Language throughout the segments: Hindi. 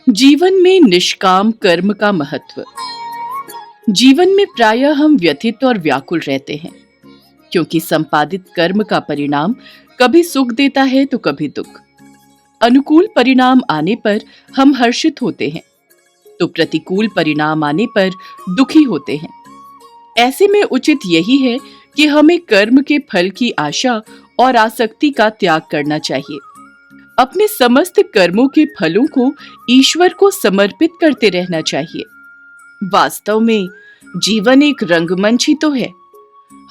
जीवन में निष्काम कर्म का महत्व। जीवन में प्रायः हम व्यथित और व्याकुल रहते हैं, क्योंकि संपादित कर्म का परिणाम कभी सुख देता है तो कभी दुख। अनुकूल परिणाम आने पर हम हर्षित होते हैं, तो प्रतिकूल परिणाम आने पर दुखी होते हैं। ऐसे में उचित यही है कि हमें कर्म के फल की आशा और आसक्ति का त्याग करना चाहिए। अपने समस्त कर्मों के फलों को ईश्वर को समर्पित करते रहना चाहिए। वास्तव में जीवन एक रंगमंच ही तो है।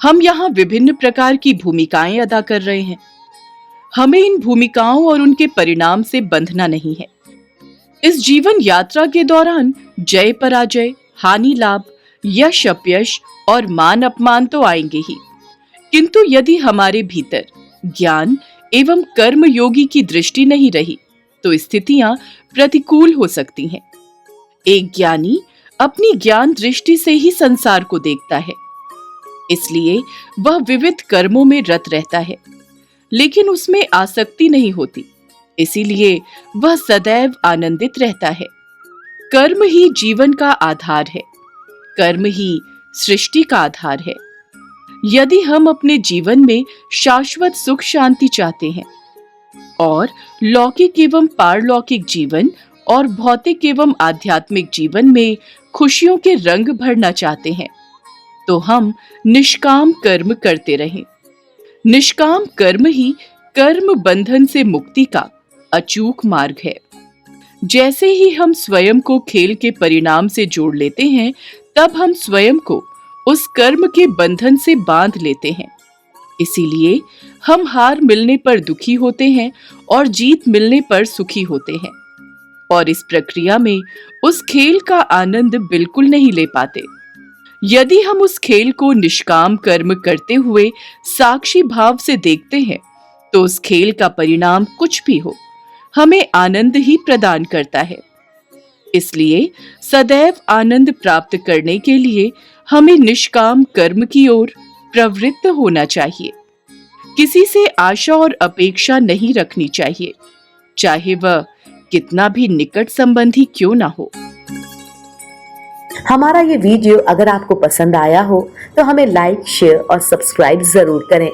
हम यहाँ विभिन्न प्रकार की भूमिकाएं अदा कर रहे हैं। हमें इन भूमिकाओं और उनके परिणाम से बंधना नहीं है। इस जीवन यात्रा के दौरान जय पराजय, हानि लाभ, यश अपयश और मान अपमान तो आएंगे ही, किंतु यदि हमारे भीतर ज्ञान एवं कर्म योगी की दृष्टि नहीं रही तो स्थितियां प्रतिकूल हो सकती हैं। एक ज्ञानी अपनी ज्ञान दृष्टि से ही संसार को देखता है, इसलिए वह विविध कर्मों में रत रहता है, लेकिन उसमें आसक्ति नहीं होती, इसीलिए वह सदैव आनंदित रहता है। कर्म ही जीवन का आधार है, कर्म ही सृष्टि का आधार है। यदि हम अपने जीवन में शाश्वत सुख शांति चाहते हैं और लौकिक एवं पारलौकिक जीवन और भौतिक एवं आध्यात्मिक जीवन में खुशियों के रंग भरना चाहते हैं, तो हम निष्काम कर्म करते रहें। निष्काम कर्म ही कर्म बंधन से मुक्ति का अचूक मार्ग है। जैसे ही हम स्वयं को खेल के परिणाम से जोड़ लेते हैं, तब हम स्वयं को उस कर्म के बंधन से बांध लेते हैं। इसीलिए हम हार मिलने पर दुखी होते हैं और जीत मिलने पर सुखी होते हैं, और इस प्रक्रिया में उस खेल का आनंद बिल्कुल नहीं ले पाते। यदि हम उस खेल को निष्काम कर्म करते हुए साक्षी भाव से देखते हैं, तो उस खेल का परिणाम कुछ भी हो, हमें आनंद ही प्रदान करता है। इसलिए सदैव आनंद प्राप्त करने के लिए हमें निष्काम कर्म की ओर प्रवृत्त होना चाहिए। किसी से आशा और अपेक्षा नहीं रखनी चाहिए, चाहे वह कितना भी निकट संबंधी क्यों ना हो। हमारा ये वीडियो अगर आपको पसंद आया हो तो हमें लाइक, शेयर और सब्सक्राइब जरूर करें।